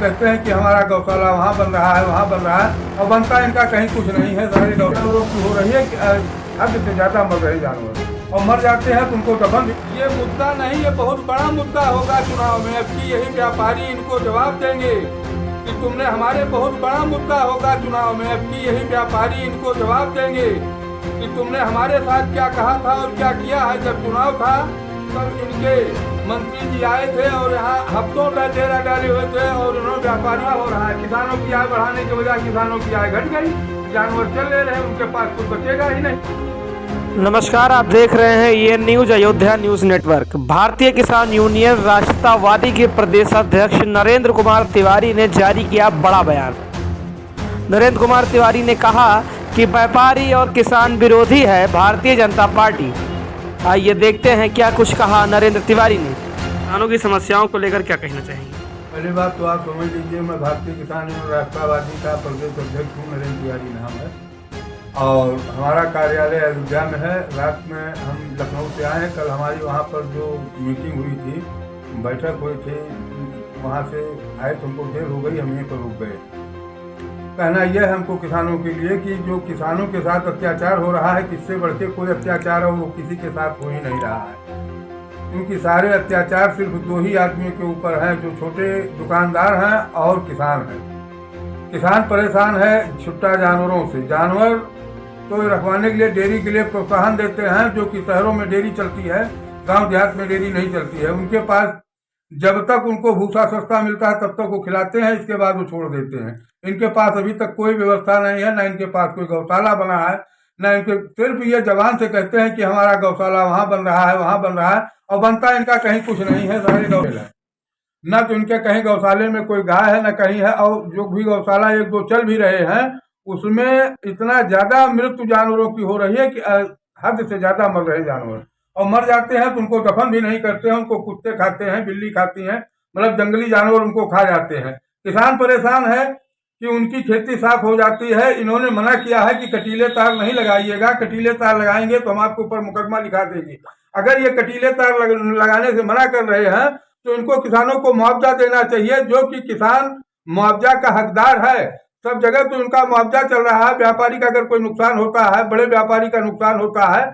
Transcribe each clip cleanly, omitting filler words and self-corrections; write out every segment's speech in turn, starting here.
कहते हैं कि हमारा गौशाला वहाँ बन रहा है, वहाँ बन रहा है, और बनता इनका कहीं कुछ नहीं है। सारे जानवरों की हो रही है कि हद से ज़्यादा मर रहे जानवर, और मर जाते हैं तो उनको दफन। ये मुद्दा नहीं, ये बहुत बड़ा मुद्दा होगा चुनाव में। अब की यही व्यापारी इनको जवाब देंगे कि तुमने हमारे, बहुत बड़ा मुद्दा होगा चुनाव में। अब की यही व्यापारी इनको जवाब देंगे कि तुमने हमारे साथ क्या कहा था और क्या किया है। जब चुनाव था तब इनके मंत्री जी आए थे और यहाँ हफ्तों का डेरा डाले हुए थे, और उन्होंने व्यापारिया हो रहा है। किसानों की आय बढ़ाने की वजह किसानों की आय घट गई, जानवर चल ले रहे हैं, उनके पास कुछ बचेगा ही नहीं। नमस्कार, आप देख रहे हैं ये न्यूज अयोध्या न्यूज नेटवर्क। भारतीय किसान यूनियन राष्ट्रवादी के प्रदेश अध्यक्ष नरेंद्र कुमार तिवारी ने जारी किया बड़ा बयान। नरेंद्र कुमार तिवारी ने कहा कि व्यापारी और किसान विरोधी है भारतीय जनता पार्टी। आइए देखते हैं क्या कुछ कहा नरेंद्र तिवारी ने। किसानों की समस्याओं को लेकर क्या कहना चाहेंगे? पहली बात तो आप समझ लीजिए, मैं भारतीय किसान यूनियन राष्ट्रवादी का प्रदेश अध्यक्ष हूँ। नरेंद्र तिवारी नाम है और हमारा कार्यालय अयोध्या में है। रात में हम लखनऊ से आए हैं। कल हमारी वहाँ पर जो मीटिंग हुई थी, बैठक हुई थी, वहाँ से आए तो हमको देर हो गई, हम यहीं पर रुक गए। कहना यह है हमको किसानों के लिए कि जो किसानों के साथ अत्याचार हो रहा है, किससे बढ़ के कोई अत्याचार है वो किसी के साथ हो ही नहीं रहा है। क्योंकि सारे अत्याचार सिर्फ दो ही आदमियों के ऊपर हैं, जो छोटे दुकानदार हैं और किसान हैं। किसान परेशान है छुट्टा जानवरों से। जानवर तो रखवाने के लिए, डेयरी के लिए प्रोत्साहन देते हैं, जो कि शहरों में डेयरी चलती है, गांव देहात में डेयरी नहीं चलती है। उनके पास जब तक उनको भूसा सस्ता मिलता है तब तक वो खिलाते हैं, इसके बाद वो छोड़ देते हैं। इनके पास अभी तक कोई व्यवस्था नहीं है, ना इनके पास कोई गौशाला बना है, ना इनके, सिर्फ ये जबान से कहते हैं कि हमारा गौशाला वहाँ बन रहा है, वहाँ बन रहा है, और बनता इनका कहीं कुछ नहीं है। सारे गौशाला न तो इनके कहीं गौशाले में कोई गाय है, न कहीं है, और जो भी गौशाला एक दो चल भी रहे हैं उसमें इतना ज्यादा मृत्यु जानवरों की हो रही है कि हद से ज्यादा मर रहे जानवर, और मर जाते हैं तो उनको दफन भी नहीं करते हैं। उनको कुत्ते खाते हैं, बिल्ली खाती हैं, मतलब जंगली जानवर उनको खा जाते हैं। किसान परेशान है कि उनकी खेती साफ हो जाती है। इन्होंने मना किया है कि कटीले तार नहीं लगाइएगा, कटीले तार लगाएंगे तो हम आपके ऊपर मुकदमा लिखा देंगे। अगर ये कटीले तार लगाने से मना कर रहे हैं तो इनको किसानों को मुआवजा देना चाहिए, जो कि किसान मुआवजा का हकदार है। सब जगह तो इनका मुआवजा चल रहा है। व्यापारी का अगर कोई नुकसान होता है, बड़े व्यापारी का नुकसान होता है,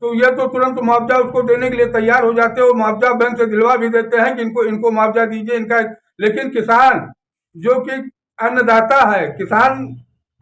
तो ये तो तुरंत मुआवजा उसको देने के लिए तैयार हो जाते हैं। वो मुआवजा बैंक से दिलवा भी देते हैं कि इनको मुआवजा दीजिए इनका। लेकिन किसान जो कि अन्नदाता है, किसान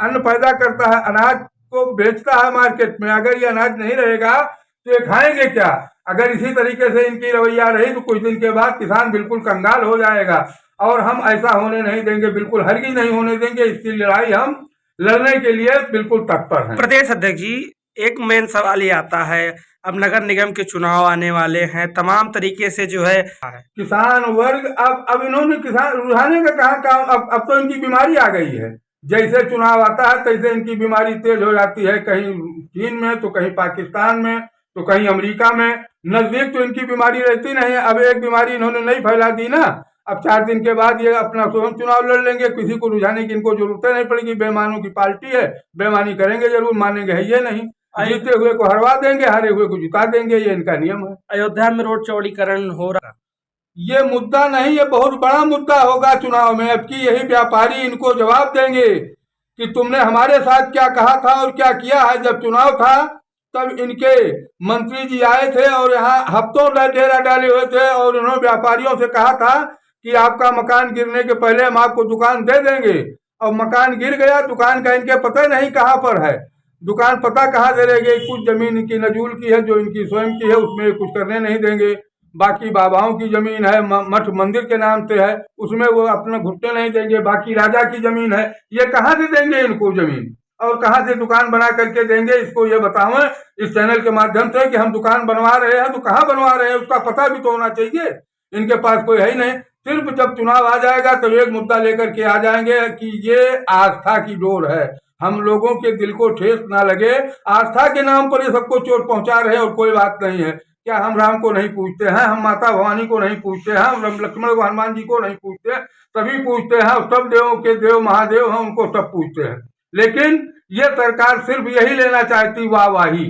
अन्न पैदा करता है, अनाज को बेचता है मार्केट में, अगर ये अनाज नहीं रहेगा तो ये खाएंगे क्या? अगर इसी तरीके से इनकी रवैया रही तो कुछ दिन के बाद किसान बिल्कुल कंगाल हो जाएगा, और हम ऐसा होने नहीं देंगे, बिल्कुल हरगिज नहीं होने देंगे। इसकी लड़ाई हम लड़ने के लिए बिल्कुल तत्पर हैं। प्रदेश अध्यक्ष जी, एक मेन सवाल ये आता है, अब नगर निगम के चुनाव आने वाले हैं, तमाम तरीके से जो है किसान वर्ग अब इन्होंने किसान रुझाने का कहा काम। अब तो इनकी बीमारी आ गई है। जैसे चुनाव आता है तैसे इनकी बीमारी तेज हो जाती है, कहीं चीन में तो कहीं पाकिस्तान में तो कहीं अमेरिका में। नजदीक तो इनकी बीमारी रहती नहीं है। अब एक बीमारी इन्होंने नहीं फैला दी ना, अब 4 दिन के बाद ये अपना स्वयं चुनाव लड़ लेंगे। किसी को रुझाने की इनको जरूरत नहीं पड़ेगी। बेईमानों की पार्टी है, बेईमानी करेंगे जरूर, मानेंगे है ये नहीं। जीते हुए को हरवा देंगे, हारे हुए को जिता देंगे, ये इनका नियम है। अयोध्या में रोड चौड़ीकरण हो रहा, ये मुद्दा नहीं, ये बहुत बड़ा मुद्दा होगा चुनाव में। अब की यही व्यापारी इनको जवाब देंगे कि तुमने हमारे साथ क्या कहा था और क्या किया है। जब चुनाव था तब इनके मंत्री जी आए थे और यहाँ हफ्तों डेरा डाले हुए थे, और उन्होंने व्यापारियों से कहा था कि आपका मकान गिरने के पहले हम आपको दुकान दे देंगे। और मकान गिर गया, दुकान का इनके पता नहीं कहाँ पर है। दुकान पता कहाँ दे देंगे? कुछ जमीन इनकी नजूल की है जो इनकी स्वयं की है, उसमें कुछ करने नहीं देंगे। बाकी बाबाओं की जमीन है, मठ मंदिर के नाम से है, उसमें वो अपने घुटने नहीं देंगे। बाकी राजा की जमीन है, ये कहाँ से देंगे इनको जमीन, और कहाँ से दुकान बना करके देंगे? इसको ये बताओ इस चैनल के माध्यम से कि हम दुकान बनवा रहे हैं, तो कहाँ बनवा रहे हैं उसका पता भी तो होना चाहिए। इनके पास कोई है ही नहीं। सिर्फ जब चुनाव आ जाएगा तो एक मुद्दा लेकर के आ जाएंगे कि ये आस्था की डोर है, हम लोगों के दिल को ठेस ना लगे। आस्था के नाम पर ये सबको चोट पहुंचा रहे हैं और कोई बात नहीं है। क्या हम राम को नहीं पूछते हैं? हम माता भवानी को नहीं पूछते हैं? हम लक्ष्मण को, हनुमान जी को नहीं पूछते? सभी पूछते हैं, सब देवों के देव महादेव हैं, उनको सब पूछते हैं। लेकिन ये सरकार सिर्फ यही लेना चाहती वाहवाही,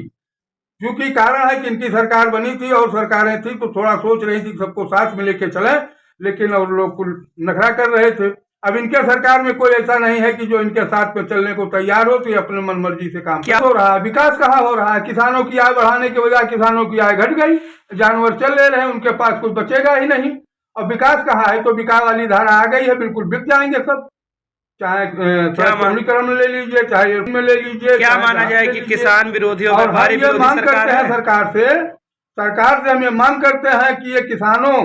क्योंकि कारण है कि इनकी सरकार बनी थी और सरकारें थी तो थोड़ा सोच रही थी सबको साथ में लेके चले, लेकिन और लोग कुल नखरा कर रहे थे। अब इनके सरकार में कोई ऐसा नहीं है कि जो इनके साथ में चलने को तैयार हो, तो ये अपने मन मर्जी से काम क्या हो रहा है। विकास कहाँ हो रहा है? किसानों की आय बढ़ाने के बजाय किसानों की आय घट गई, जानवर चल ले रहे हैं, उनके पास कुछ बचेगा ही नहीं। और विकास कहाँ है? तो विकास वाली धारा आ गई है, बिल्कुल बिक जाएंगे सब, चाहे सौंदर्यीकरण ले लीजिए, चाहे में ले लीजिए। क्या माना जाए कि किसान विरोधी और हम ये मांग करते हैं सरकार से हम ये मांग करते हैं कि ये किसानों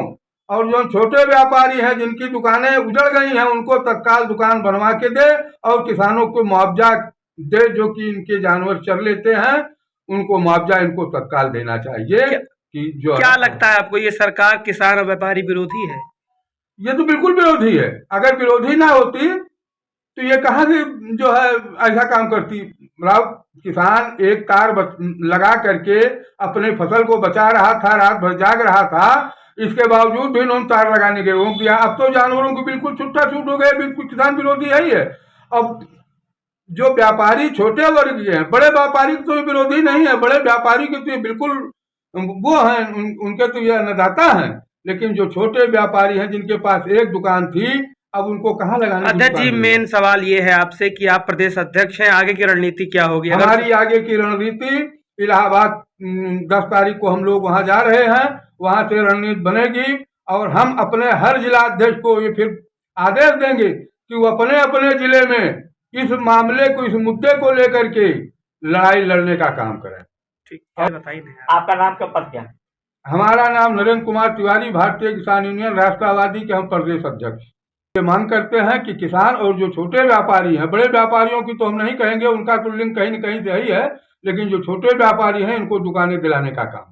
और जो छोटे व्यापारी हैं जिनकी दुकानें उजड़ गई हैं, उनको तत्काल दुकान बनवा के दे और किसानों को मुआवजा दे, जो कि इनके जानवर चर लेते हैं, उनको मुआवजा इनको तत्काल देना चाहिए। कि जो क्या लगता है आपको, ये सरकार किसान और व्यापारी विरोधी है? ये तो बिल्कुल विरोधी है। अगर विरोधी ना होती तो ये कहाँ से जो है ऐसा काम करती। किसान एक तार लगा करके अपने फसल को बचा रहा था, रात भर जाग रहा था, इसके बावजूद भी उन्होंने तार लगाने के रोक दिया। अब तो जानवरों को बिल्कुल छूटा छूट हो गए, बिल्कुल किसान विरोधी है ही है। अब जो व्यापारी छोटे वर्ग के हैं, बड़े व्यापारी तो विरोधी नहीं है, बड़े व्यापारी के तो ये बिल्कुल वो हैं, उनके तो ये अन्नदाता हैं। लेकिन जो छोटे व्यापारी हैं जिनके पास एक दुकान थी, अब उनको कहाँ लगाने? अध्यक्ष जी, मेन सवाल ये है आपसे कि आप प्रदेश अध्यक्ष हैं, आगे की रणनीति क्या होगी? हमारी आगे की रणनीति, इलाहाबाद 10 तारीख को हम लोग वहां जा रहे हैं, वहां से रणनीति बनेगी और हम अपने हर जिला अध्यक्ष को ये फिर आदेश देंगे कि वो अपने अपने जिले में इस मामले को, इस मुद्दे को लेकर के लड़ाई लड़ने का काम करें। ठीक है, बताइए। आपका नाम का पद क्या? हमारा नाम नरेंद्र कुमार तिवारी, भारतीय किसान यूनियन राष्ट्रवादी के हम प्रदेश अध्यक्ष। ये मांग करते हैं कि किसान और जो छोटे व्यापारी हैं, बड़े व्यापारियों की तो हम नहीं कहेंगे, उनका तो लिंक कहीं न कहीं से ही है, लेकिन जो छोटे व्यापारी हैं इनको दुकानें दिलाने का काम